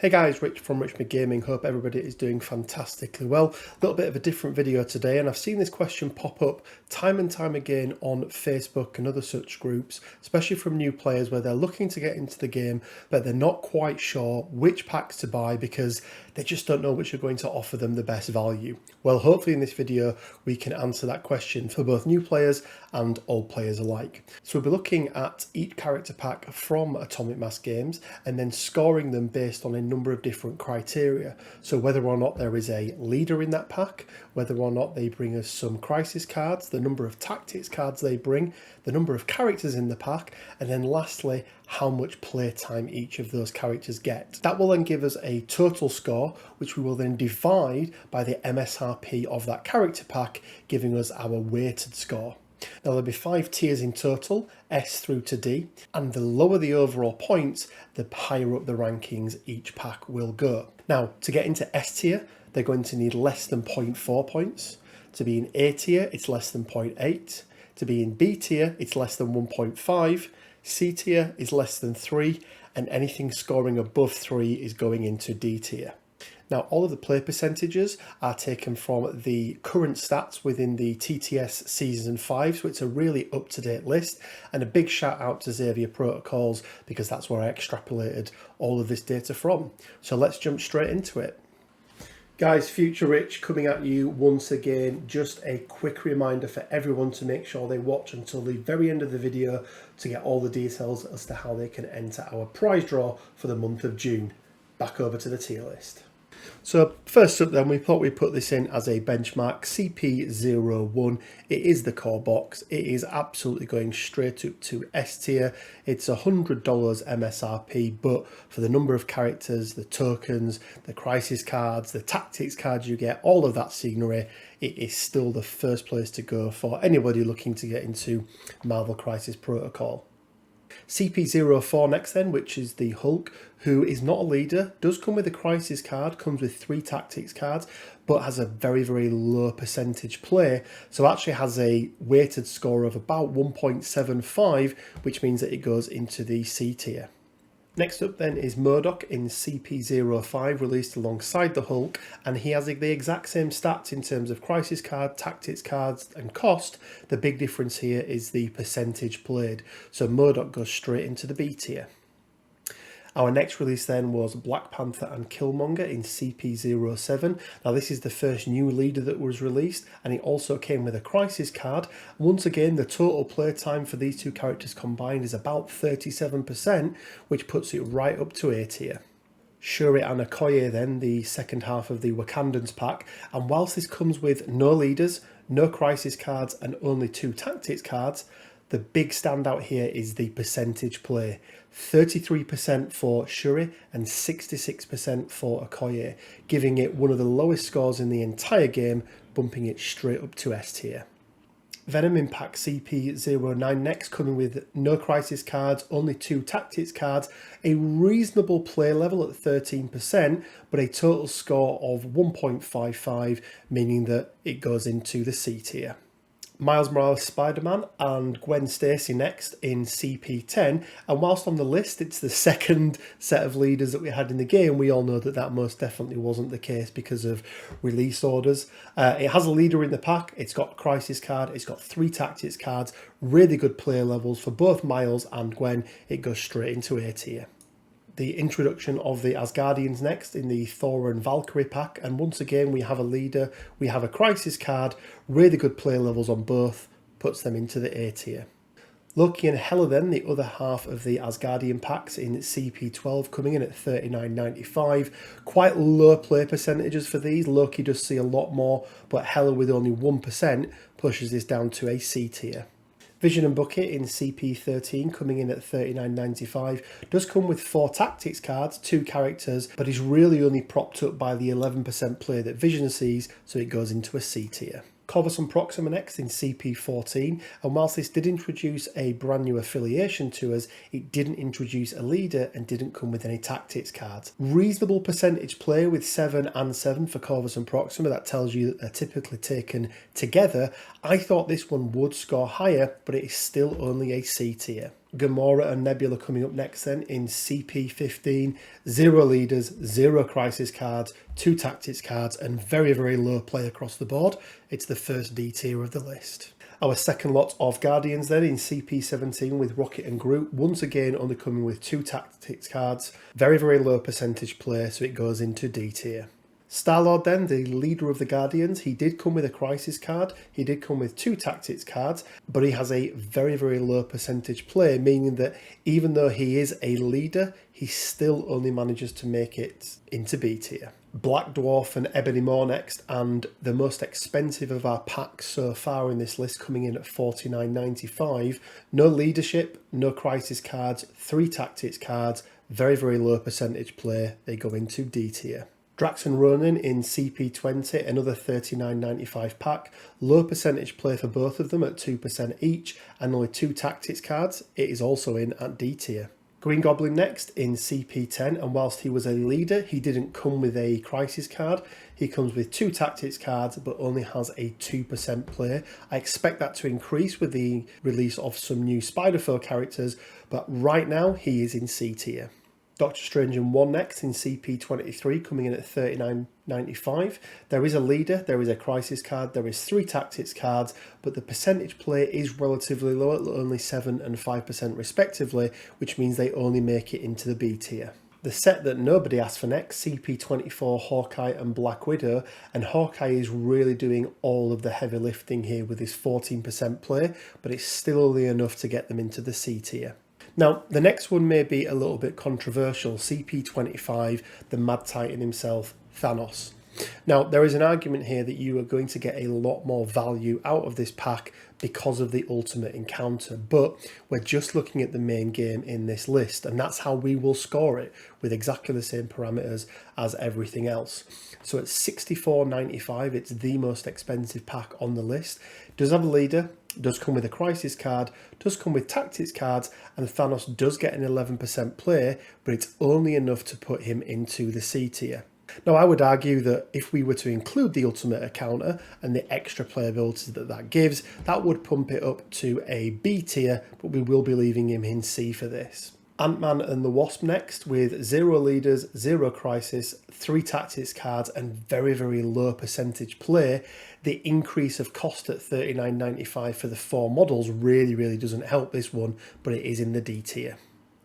Hey guys, Rich from Richmond Gaming. Hope everybody is doing fantastically well. A little bit of a different video today, and I've seen this question pop up time and time again on Facebook and other such groups, especially from new players where they're looking to get into the game, but they're not quite sure which packs to buy because they just don't know which are going to offer them the best value. Well, hopefully in this video we can answer that question for both new players and old players alike. So we'll be looking at each character pack from Atomic Mass Games and then scoring them based on a number of different criteria. So whether or not there is a leader in that pack, whether or not they bring us some crisis cards, the number of tactics cards they bring, the number of characters in the pack, and then lastly, how much playtime each of those characters get. That will then give us a total score, which we will then divide by the MSRP of that character pack, giving us our weighted score. Now there'll be 5 tiers in total, S through to D, and the lower the overall points, the higher up the rankings each pack will go. Now, to get into S tier, they're going to need less than 0.4 points. To be in A tier, it's less than 0.8. To be in B tier, it's less than 1.5. C tier is less than 3, and anything scoring above 3 is going into D tier. Now, all of the play percentages are taken from the current stats within the TTS Season 5, so it's a really up-to-date list, and a big shout out to Xavier Protocols because that's where I extrapolated all of this data from. So let's jump straight into it. Guys, Future Rich coming at you once again. Just a quick reminder for everyone to make sure they watch until the very end of the video to get all the details as to how they can enter our prize draw for the month of June. Back over to the tier list. So first up then, we thought we'd put this in as a benchmark, CP01. It is the core box. It is absolutely going straight up to S tier. It's $100 MSRP, but for the number of characters, the tokens, the crisis cards, the tactics cards you get, all of that scenery, it is still the first place to go for anybody looking to get into Marvel Crisis Protocol. CP04 next then, which is the Hulk, who is not a leader, does come with a crisis card, comes with 3 tactics cards, but has a very, very low percentage play, so actually has a weighted score of about 1.75, which means that it goes into the C tier. Next up then is MODOK in CP05, released alongside the Hulk, and he has the exact same stats in terms of crisis card, tactics cards and cost. The big difference here is the percentage played, so MODOK goes straight into the B tier. Our next release then was Black Panther and Killmonger in CP07. Now this is the first new leader that was released, and it also came with a crisis card. Once again, the total playtime for these two characters combined is about 37%, which puts it right up to A tier. Shuri and Okoye then, the second half of the Wakandans pack, and whilst this comes with no leaders, no crisis cards and only 2 tactics cards, the big standout here is the percentage play. 33% for Shuri and 66% for Okoye, giving it one of the lowest scores in the entire game, bumping it straight up to S tier. Venom in pack CP09 next, coming with no crisis cards, only 2 tactics cards, a reasonable play level at 13%, but a total score of 1.55, meaning that it goes into the C tier. Miles Morales Spider-Man and Gwen Stacy next in CP10, and whilst on the list it's the second set of leaders that we had in the game, we all know that that most definitely wasn't the case because of release orders. It has a leader in the pack, it's got a crisis card, it's got 3 tactics cards, really good play levels for both Miles and Gwen. It goes straight into A tier. The introduction of the Asgardians next in the Thor and Valkyrie pack, and once again we have a leader, we have a crisis card, really good play levels on both, puts them into the A tier. Loki and Hela then, the other half of the Asgardian packs in CP12, coming in at $39.95. Quite low play percentages for these. Loki does see a lot more, but Hela with only 1% pushes this down to a C tier. Vision and Bucket in CP13, coming in at $39.95, does come with 4 tactics cards, 2 characters, but is really only propped up by the 11% play that Vision sees, so it goes into a C tier. Corvus and Proxima next in CP14, and whilst this did introduce a brand new affiliation to us, it didn't introduce a leader and didn't come with any tactics cards. Reasonable percentage play with 7 and 7 for Corvus and Proxima, that tells you that they're typically taken together. I thought this one would score higher, but it is still only a C tier. Gamora and Nebula coming up next then in CP15. 0 leaders, 0 crisis cards, 2 tactics cards, and very, very low play across the board. It's the first D tier of the list. Our second lot of Guardians then in CP17 with Rocket and Groot, once again only coming with 2 tactics cards. Very, very low percentage play, so it goes into D tier. Star-Lord then, the leader of the Guardians, he did come with a crisis card, he did come with 2 tactics cards, but he has a very, very low percentage play, meaning that even though he is a leader, he still only manages to make it into B tier. Black Dwarf and Ebony Maw next, and the most expensive of our packs so far in this list, coming in at $49.95. No leadership, no crisis cards, 3 tactics cards, very, very low percentage play, they go into D tier. Drax and Ronin in CP20, another $39.95 pack. Low percentage play for both of them at 2% each, and only 2 tactics cards. It is also in at D tier. Green Goblin next in CP10, and whilst he was a leader, he didn't come with a crisis card. He comes with 2 tactics cards, but only has a 2% play. I expect that to increase with the release of some new Spider-Foe characters, but right now he is in C tier. Doctor Strange and 1 next in CP23, coming in at $39.95. There is a leader, there is a crisis card, there is 3 tactics cards, but the percentage play is relatively low at only 7 and 5% respectively, which means they only make it into the B tier. The set that nobody asked for next, CP24, Hawkeye and Black Widow, and Hawkeye is really doing all of the heavy lifting here with his 14% play, but it's still only enough to get them into the C tier. Now, the next one may be a little bit controversial, CP25, the Mad Titan himself, Thanos. Now, there is an argument here that you are going to get a lot more value out of this pack because of the ultimate encounter, but we're just looking at the main game in this list, and that's how we will score it, with exactly the same parameters as everything else. So at $64.95, it's the most expensive pack on the list. It does have a leader, does come with a crisis card, does come with tactics cards, and Thanos does get an 11% play, but it's only enough to put him into the C tier. Now, I would argue that if we were to include the ultimate encounter and the extra playability that that gives, that would pump it up to a B tier, but we will be leaving him in C for this. Ant-Man and the Wasp next, with 0 leaders, 0 crisis, 3 tactics cards, and very, very low percentage play. The increase of cost at $39.95 for the 4 models really doesn't help this one, but it is in the D tier.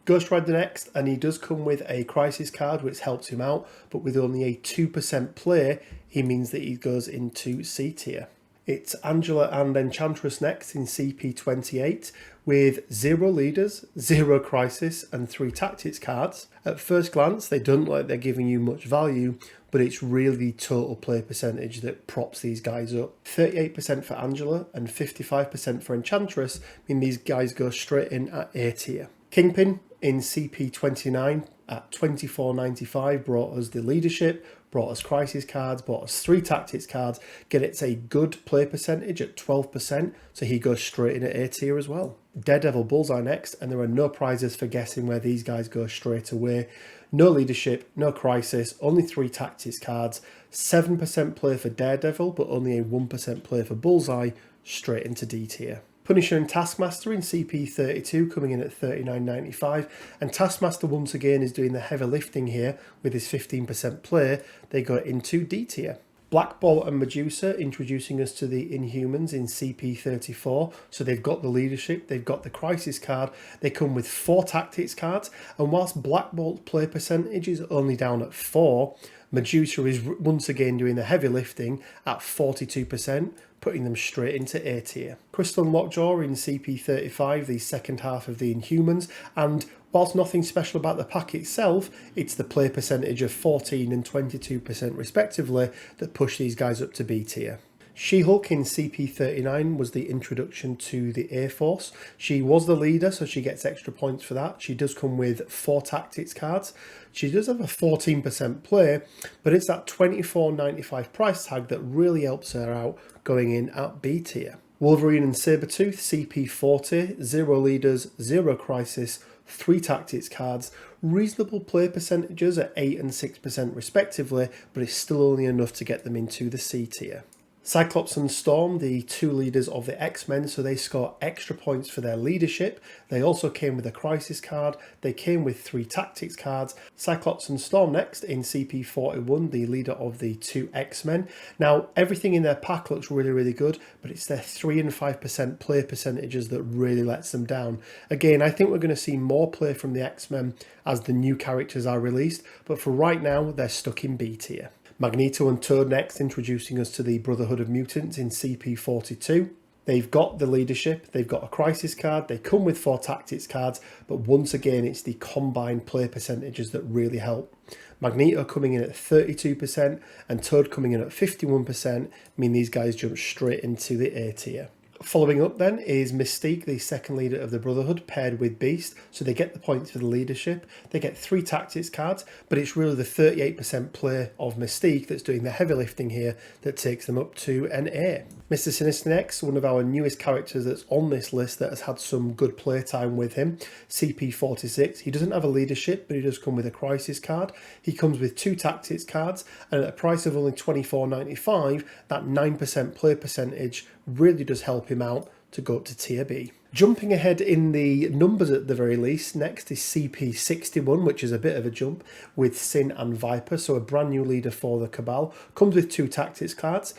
Ghost Rider next, and he does come with a crisis card which helps him out, but with only a 2% play, he means that he goes into C tier. It's Angela and Enchantress next in CP28 with 0 leaders, 0 crisis, and 3 tactics cards. At first glance, they don't look like they're giving you much value, but it's really the total play percentage that props these guys up. 38% for Angela and 55% for Enchantress mean these guys go straight in at A tier. Kingpin in CP29 at $24.95 brought us the leadership, brought us crisis cards, brought us 3 tactics cards. Get it's a good play percentage at 12%, so he goes straight in at A tier as well. Daredevil Bullseye next, and there are no prizes for guessing where these guys go straight away. No leadership, no crisis, only 3 tactics cards, 7% play for Daredevil, but only a 1% play for Bullseye, straight into D tier. Punisher and Taskmaster in CP32 coming in at $39.95, and Taskmaster once again is doing the heavy lifting here with his 15% play. They go into D tier. Black Bolt and Medusa introducing us to the Inhumans in CP34. So they've got the leadership, they've got the crisis card, they come with 4 tactics cards, and whilst Black Bolt play percentage is only down at 4, Medusa is once again doing the heavy lifting at 42%, putting them straight into A tier. Crystal and Lockjaw in CP35, the second half of the Inhumans, and whilst nothing special about the pack itself, it's the play percentage of 14 and 22% respectively that push these guys up to B tier. She-Hulk in CP39 was the introduction to the Air Force. She was the leader, so she gets extra points for that. She does come with 4 tactics cards. She does have a 14% play, but it's that $24.95 price tag that really helps her out going in at B tier. Wolverine and Sabretooth, CP40, 0 leaders, 0 crisis, 3 tactics cards, reasonable play percentages at 8 and 6% respectively, but it's still only enough to get them into the C tier. Cyclops and Storm, the two leaders of the X-Men, so they score extra points for their leadership. They also came with a crisis card. They came with 3 tactics cards. Cyclops and Storm next in CP41, the leader of the 2 X-Men. Now, everything in their pack looks really, really good, but it's their 3 and 5% play percentages that really lets them down. Again, I think we're going to see more play from the X-Men as the new characters are released, but for right now, they're stuck in B tier. Magneto and Toad next, introducing us to the Brotherhood of Mutants in CP42. They've got the leadership, they've got a crisis card, they come with 4 tactics cards, but once again it's the combined play percentages that really help. Magneto coming in at 32% and Toad coming in at 51% mean these guys jump straight into the A tier. Following up then is Mystique, the second leader of the Brotherhood, paired with Beast. So they get the points for the leadership. They get 3 tactics cards, but it's really the 38% play of Mystique that's doing the heavy lifting here that takes them up to an A. Mr. Sinister next, one of our newest characters that's on this list that has had some good playtime with him. CP46, he doesn't have a leadership, but he does come with a crisis card. He comes with 2 tactics cards, and at a price of only $24.95, that 9% play percentage really does help him out to go up to tier B. Jumping ahead in the numbers at the very least, next is CP61, which is a bit of a jump, with Sin and Viper, so a brand new leader for the Cabal. Comes with 2 tactics cards.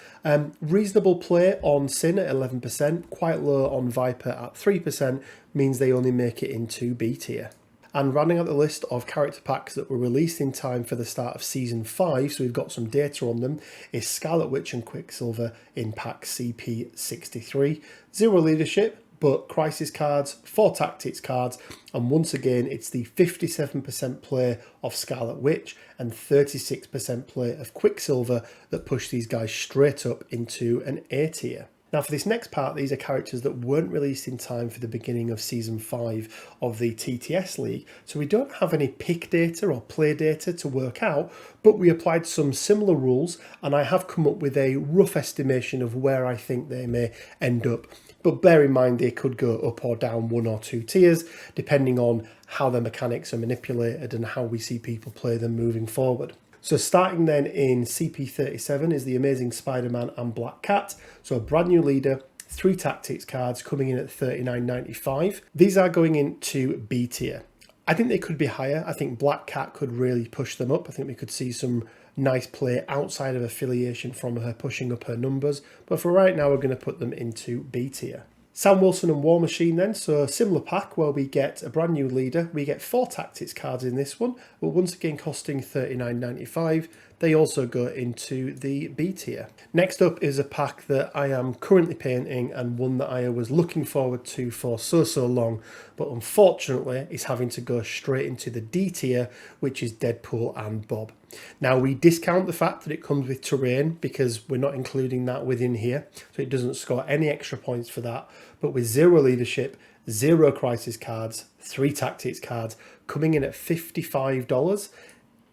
Reasonable play on Sin at 11%, quite low on Viper at 3%, means they only make it into B tier. And rounding out the list of character packs that were released in time for the start of Season 5, so we've got some data on them, is Scarlet Witch and Quicksilver in pack CP63. 0 leadership, but crisis cards, 4 tactics cards, and once again it's the 57% play of Scarlet Witch and 36% play of Quicksilver that push these guys straight up into an A tier. Now for this next part, these are characters that weren't released in time for the beginning of Season 5 of the TTS League, so we don't have any pick data or play data to work out, but we applied some similar rules and I have come up with a rough estimation of where I think they may end up. But bear in mind they could go up or down 1 or 2 tiers, depending on how their mechanics are manipulated and how we see people play them moving forward. So starting then in CP37 is the Amazing Spider-Man and Black Cat. So a brand new leader, 3 tactics cards coming in at $39.95. These are going into B tier. I think they could be higher. I think Black Cat could really push them up. I think we could see some nice play outside of affiliation from her pushing up her numbers. But for right now, we're going to put them into B tier. Sam Wilson and War Machine then, so a similar pack where we get a brand new leader. We get 4 tactics cards in this one, but once again costing $39.95. They also go into the B tier. Next up is a pack that I am currently painting and one that I was looking forward to for so long, but unfortunately is having to go straight into the D tier, which is Deadpool and Bob. Now we discount the fact that it comes with terrain because we're not including that within here, so it doesn't score any extra points for that, but with 0 leadership, 0 crisis cards, 3 tactics cards, coming in at $55,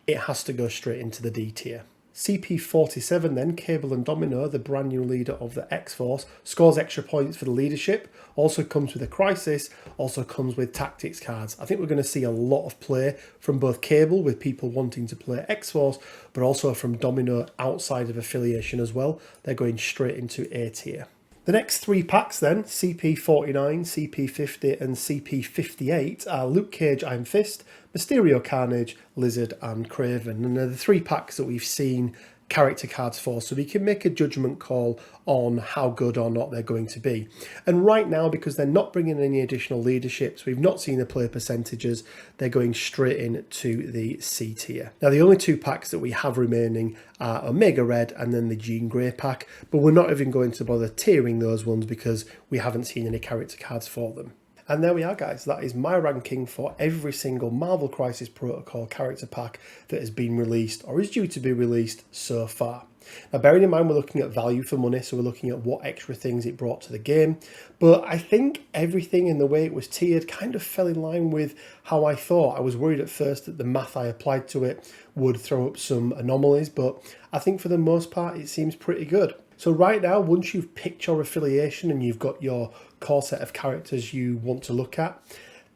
it has to go straight into the D tier. CP47 then, Cable and Domino, the brand new leader of the X-Force, scores extra points for the leadership, also comes with a crisis, also comes with tactics cards. I think we're going to see a lot of play from both Cable with people wanting to play X-Force, but also from Domino outside of affiliation as well. They're going straight into A tier. The next 3 packs then, CP49, CP50 and CP58, are Luke Cage, Iron Fist, Mysterio, Carnage, Lizard and Kraven. And they're the 3 packs that we've seen character cards for, so we can make a judgment call on how good or not they're going to be. And right now, because they're not bringing any additional leaderships, we've not seen the play percentages, they're going straight into the C tier. Now the only 2 packs that we have remaining are Omega Red and then the Jean Grey pack, but we're not even going to bother tiering those ones because we haven't seen any character cards for them. And there we are, guys. That is my ranking for every single Marvel Crisis Protocol character pack that has been released or is due to be released so far. Now, bearing in mind we're looking at value for money, so we're looking at what extra things it brought to the game. But I think everything in the way it was tiered kind of fell in line with how I thought. I was worried at first that the math I applied to it would throw up some anomalies, but I think for the most part it seems pretty good. So right now, once you've picked your affiliation and you've got your core set of characters you want to look at,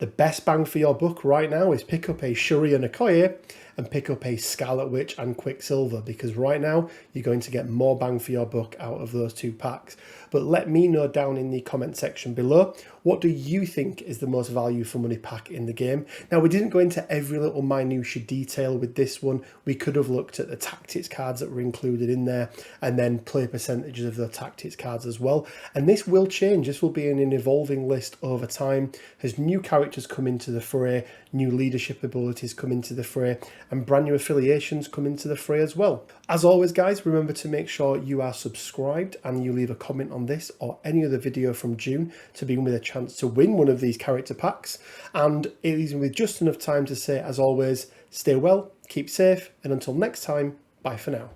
the best bang for your buck right now is pick up a Shuri and Okoye and pick up a Scarlet Witch and Quicksilver, because right now you're going to get more bang for your buck out of those 2 packs. But let me know down in the comment section below, what do you think is the most value for money pack in the game? Now, we didn't go into every little minutiae detail with this one. We could have looked at the tactics cards that were included in there and then play percentages of the tactics cards as well. And this will change. This will be an evolving list over time as new characters come into the fray, new leadership abilities come into the fray, and brand new affiliations come into the fray as well. As always, guys, remember to make sure you are subscribed and you leave a comment on this or any other video from June to begin with a chance to win one of these character packs. And it leaves me with just enough time to say, as always, stay well, keep safe, and until next time, bye for now.